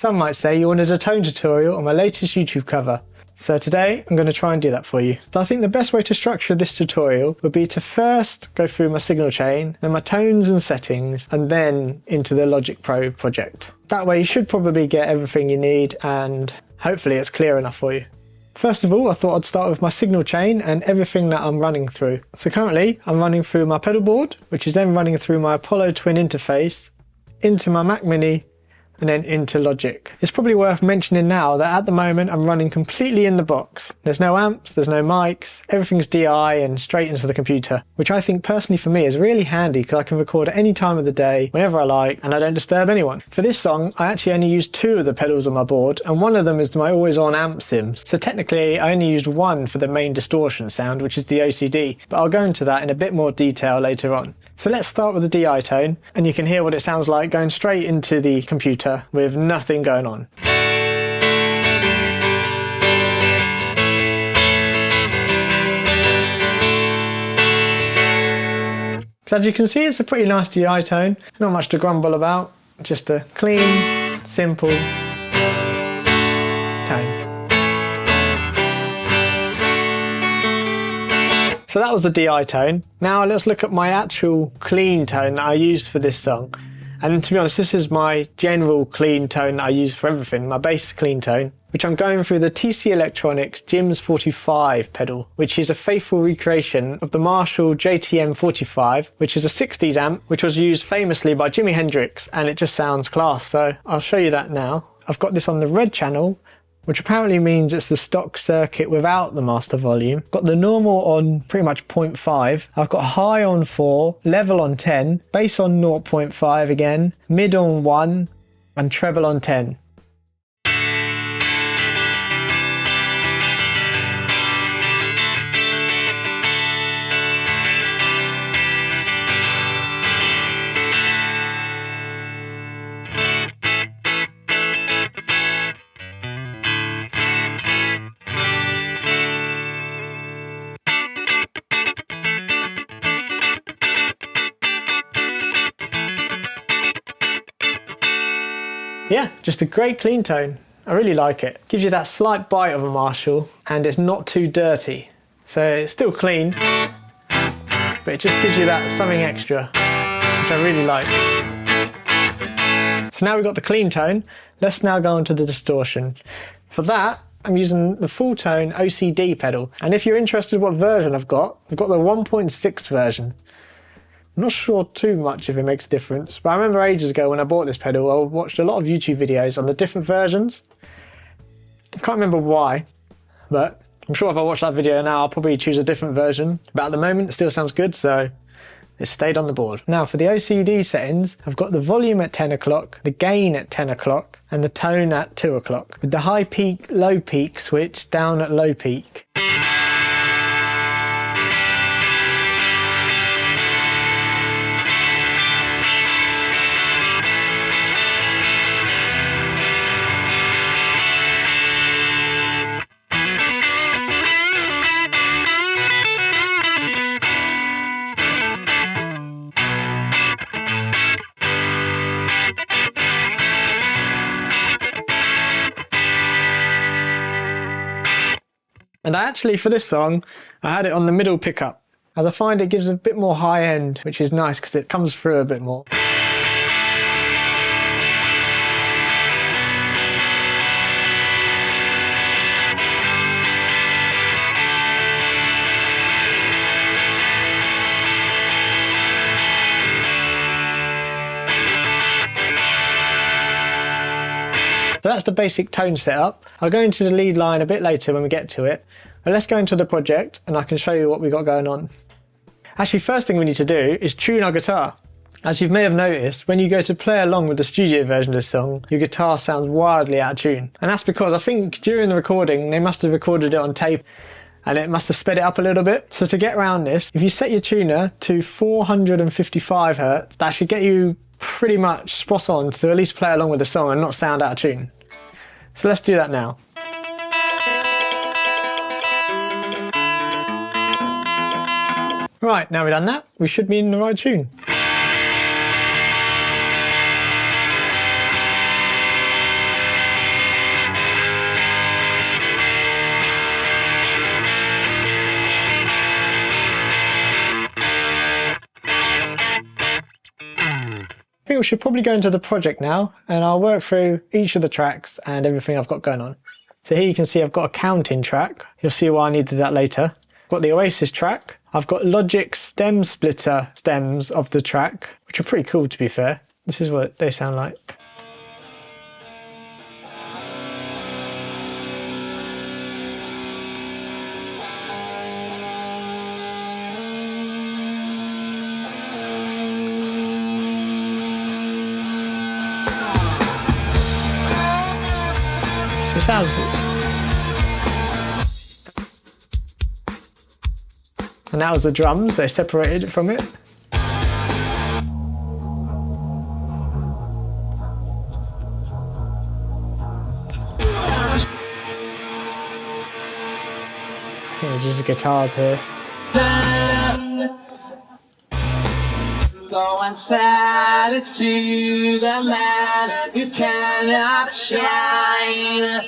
Some might say you wanted a tone tutorial on my latest YouTube cover. So today I'm going to try and do that for you. So I think the best way to structure this tutorial would be to first go through my signal chain, then my tones and settings, and then into the Logic Pro project. That way you should probably get everything you need and hopefully it's clear enough for you. First of all, I thought I'd start with my signal chain and everything that I'm running through. So currently I'm running through my pedal board, which is then running through my Apollo Twin interface, into my Mac Mini, and then into Logic. It's probably worth mentioning now that at the moment I'm running completely in the box. There's no amps, there's no mics, everything's DI and straight into the computer, which I think personally for me is really handy because I can record at any time of the day, whenever I like, and I don't disturb anyone. For this song, I actually only used 2 of the pedals on my board, and one of them is my always on amp sims. So technically I only used 1 for the main distortion sound, which is the OCD, but I'll go into that in a bit more detail later on. So let's start with the DI tone, and you can hear what it sounds like going straight into the computer with nothing going on. So as you can see, it's a pretty nice DI tone, not much to grumble about, just a clean, simple tone. So that was the DI tone. Now let's look at my actual clean tone that I used for this song. And to be honest, this is my general clean tone that I use for everything, my bass clean tone, which I'm going through the TC Electronics Jims 45 pedal, which is a faithful recreation of the Marshall JTM 45, which is a 60s amp, which was used famously by Jimi Hendrix, and it just sounds class. So I'll show you that now. I've got this on the red channel, which apparently means it's the stock circuit without the master volume. Got the normal on pretty much 0.5. I've got high on 4, level on 10, bass on 0.5 again, mid on 1, and treble on 10. Yeah, just a great clean tone. I really like it. Gives you that slight bite of a Marshall and it's not too dirty. So it's still clean, but it just gives you that something extra, which I really like. So now we've got the clean tone, let's now go on to the distortion. For that, I'm using the full tone OCD pedal. And if you're interested in what version I've got the 1.6 version. I'm not sure too much if it makes a difference, but I remember ages ago when I bought this pedal, I watched a lot of YouTube videos on the different versions. I can't remember why, but I'm sure if I watch that video now, I'll probably choose a different version. But at the moment, it still sounds good, so it stayed on the board. Now for the OCD settings, I've got the volume at 10 o'clock, the gain at 10 o'clock, and the tone at 2 o'clock, with the high peak, low peak switch down at low peak. And actually for this song, I had it on the middle pickup, as I find it gives a bit more high end, which is nice because it comes through a bit more. So that's the basic tone setup. I'll go into the lead line a bit later when we get to it. But let's go into the project and I can show you what we got going on. Actually, first thing we need to do is tune our guitar. As you may have noticed, when you go to play along with the studio version of this song, your guitar sounds wildly out of tune. And that's because I think during the recording, they must have recorded it on tape and it must have sped it up a little bit. So to get around this, if you set your tuner to 455 Hz, that should get you pretty much spot on to at least play along with the song and not sound out of tune. So let's do that now. Right, now we've done that, we should be in the right tune. think we should probably go into the project now, and I'll work through each of the tracks and everything I've got going on. So here you can see I've got a counting track. You'll see why I needed that later. I've got the Oasis track. I've got Logic stem splitter stems of the track, which are pretty cool to be fair. This is what they sound like. It sounds. And that was the drums, they separated it from it. I think it's just the guitars here. Go and sell it to the man you cannot shine.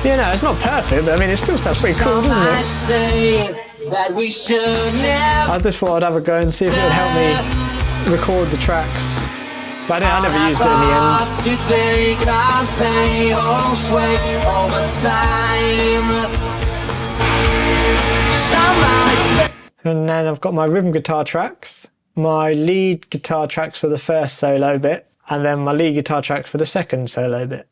Yeah, no, it's not perfect, but I mean, it still sounds pretty cool, doesn't it? I just thought I'd have a go and see if it would help me record the tracks. But I never used it in the end. And then I've got my rhythm guitar tracks, my lead guitar tracks for the first solo bit, and then my lead guitar tracks for the second solo bit.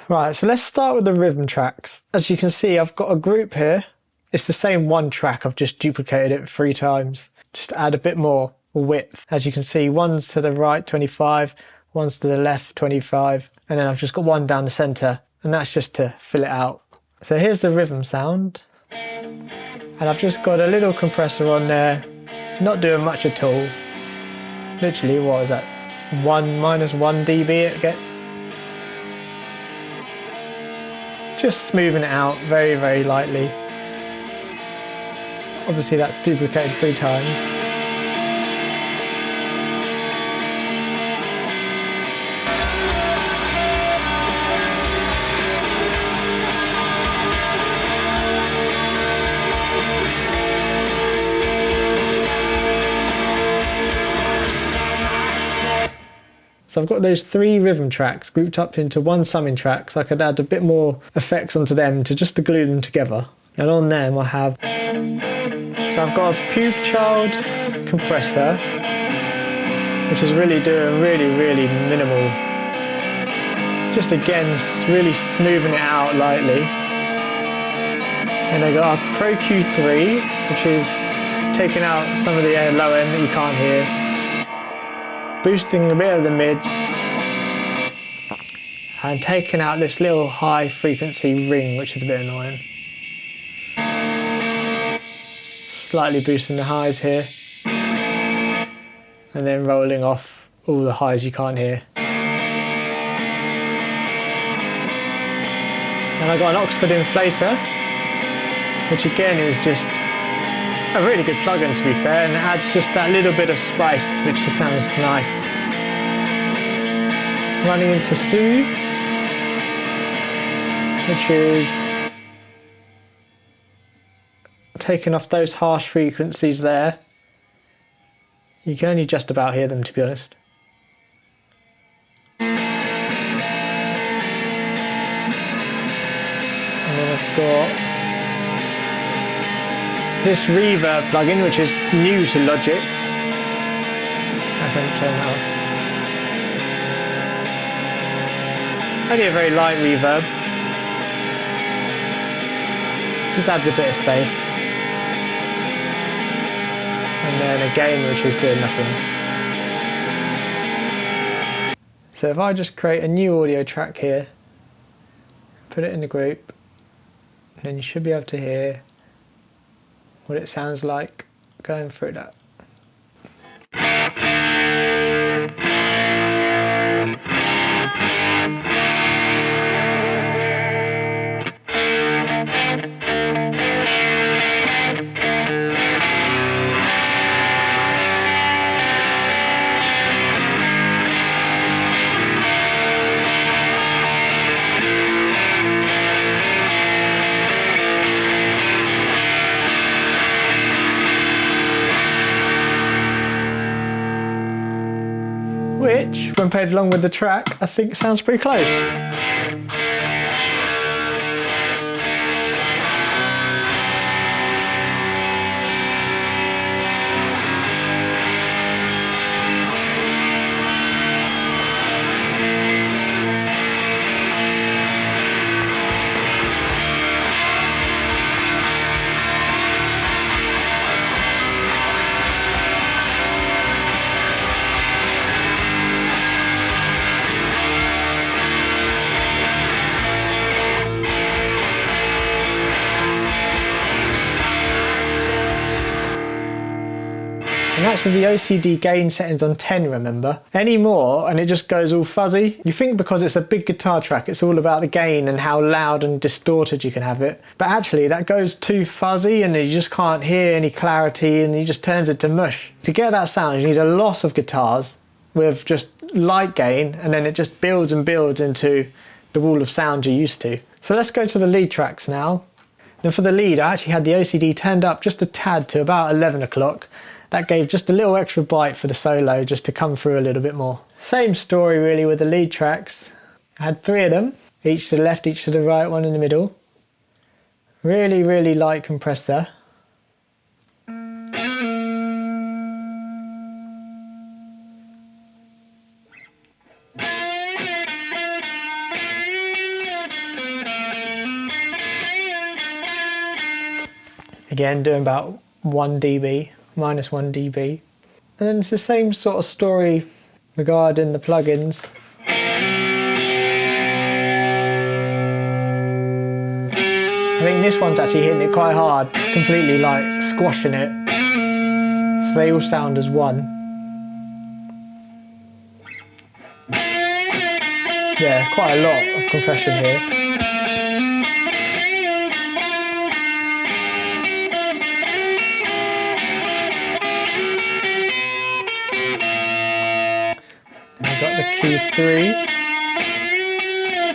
Right, so let's start with the rhythm tracks. As you can see, I've got a group here. It's the same one track, I've just duplicated it 3 times, just to add a bit more width. As you can see, one's to the right 25, one's to the left 25, and then I've just got one down the centre, and that's just to fill it out. So here's the rhythm sound. And I've just got a little compressor on there, not doing much at all. Literally, what is that? -1 dB it gets. Just smoothing it out very, very lightly. Obviously that's duplicated 3 times. So I've got those 3 rhythm tracks grouped up into one summing track, so I could add a bit more effects onto them just to glue them together. And on them I have, so I've got a Puke Child compressor, which is really doing really minimal. Just again, really smoothing it out lightly. And I got a Pro Q3, which is taking out some of the low end that you can't hear, boosting a bit of the mids, and taking out this little high frequency ring, which is a bit annoying. Slightly boosting the highs here, and then rolling off all the highs you can't hear. And I got an Oxford inflator, which again is just a really good plugin to be fair, and it adds just that little bit of spice, which just sounds nice. Running into Soothe, which is taking off those harsh frequencies there. You can only just about hear them, to be honest. And then I've got this reverb plugin, which is new to Logic. I can turn that off. Only a very light reverb. Just adds a bit of space. And then a gain, which is doing nothing. So if I just create a new audio track here, put it in the group, then you should be able to hear what it sounds like going through that. which, when played along with the track, I think sounds pretty close. And that's with the OCD gain settings on 10, remember? Any more and it just goes all fuzzy. You think because it's a big guitar track it's all about the gain and how loud and distorted you can have it. But actually that goes too fuzzy and you just can't hear any clarity and it just turns it to mush. To get that sound you need a lot of guitars with just light gain, and then it just builds and builds into the wall of sound you're used to. So let's go to the lead tracks now. And for the lead I actually had the OCD turned up just a tad to about 11 o'clock. That gave just a little extra bite for the solo just to come through a little bit more. Same story really with the lead tracks. I had 3 of them, each to the left, each to the right, one in the middle. Really, really light compressor. Again, doing about 1 dB. Minus 1 dB. And then it's the same sort of story regarding the plugins. I think this one's actually hitting it quite hard, completely like squashing it. So they all sound as one. Yeah, quite a lot of compression here. Got the Q3,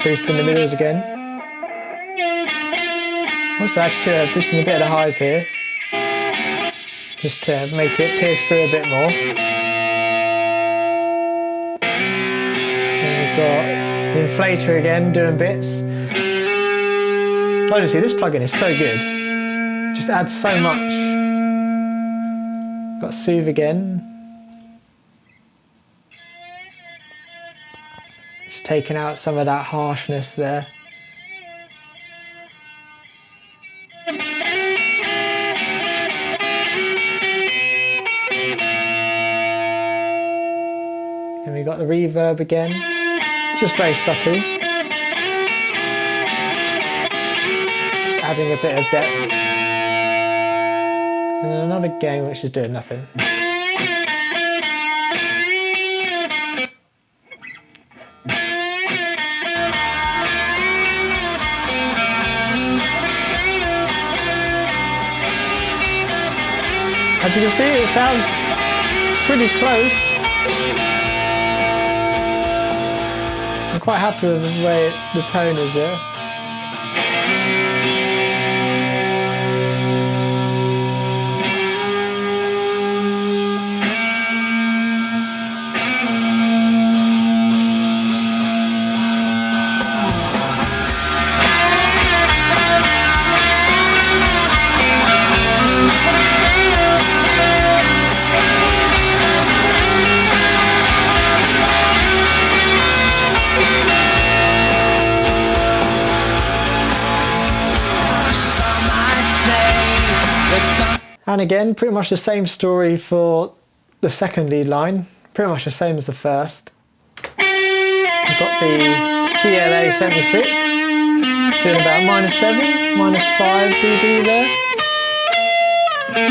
boost in the middles again. Also actually boosting a bit of the highs here, just to make it pierce through a bit more. And we've got the inflator again doing bits. Honestly, this plugin is so good, just adds so much. Got Soothe again. Taking out some of that harshness there. Then we got the reverb again, just very subtle. Just adding a bit of depth. And another gain which is doing nothing. As you can see, it sounds pretty close. I'm quite happy with the way the tone is there. And again, pretty much the same story for the second lead line, pretty much the same as the first. We've got the CLA 76, doing about -7, -5 dB there.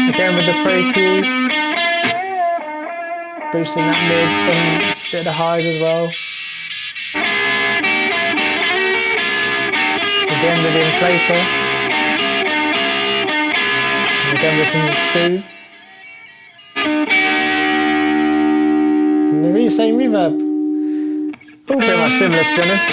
Again with the Pro Q, boosting that mid, some bit of highs as well. Again with the inflator. Again with some Soothe. And the same reverb. All pretty much similar, to be honest.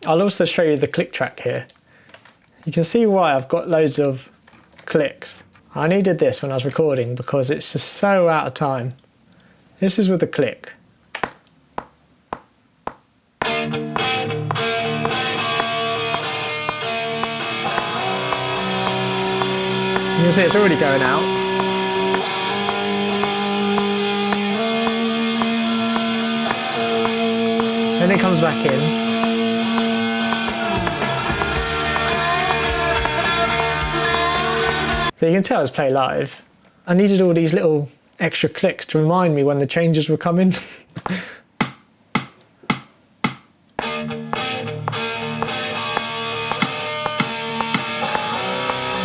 I'll also show you the click track here. You can see why I've got loads of clicks. I needed this when I was recording because it's just so out of time. This is with the click. You can see it's already going out. Then it comes back in. So you can tell it's play live. I needed all these little extra clicks to remind me when the changes were coming.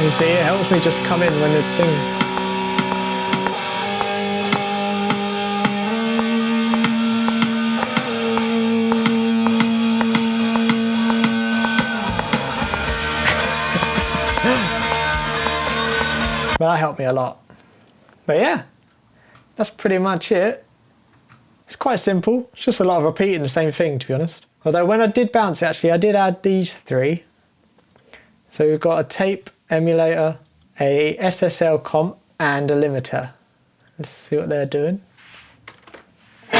You see, it helps me just come in when the thing... But that helped me a lot. But yeah, that's pretty much it. It's quite simple. It's just a lot of repeating the same thing, to be honest. Although when I did bounce it, actually, I did add these three. So we've got a tape emulator, a SSL comp, and a limiter. Let's see what they're doing. Just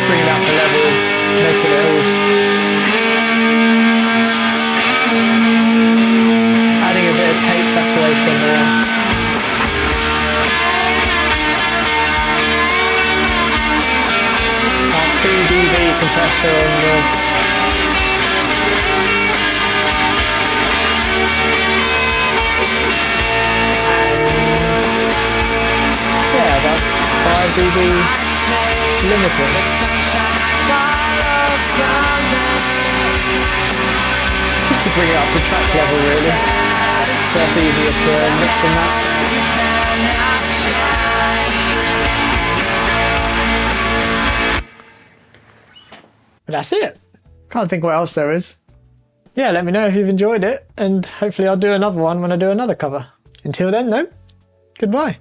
bring it up a level, make it all. Adding a bit of tape saturation there. 2 dB compressor on the... yeah, about 5 dB limiter. Just to bring it up to track level really, so that's easier to mix and match. But that's it. Can't think what else there is. Yeah, let me know if you've enjoyed it, and hopefully I'll do another one when I do another cover. Until then though, goodbye.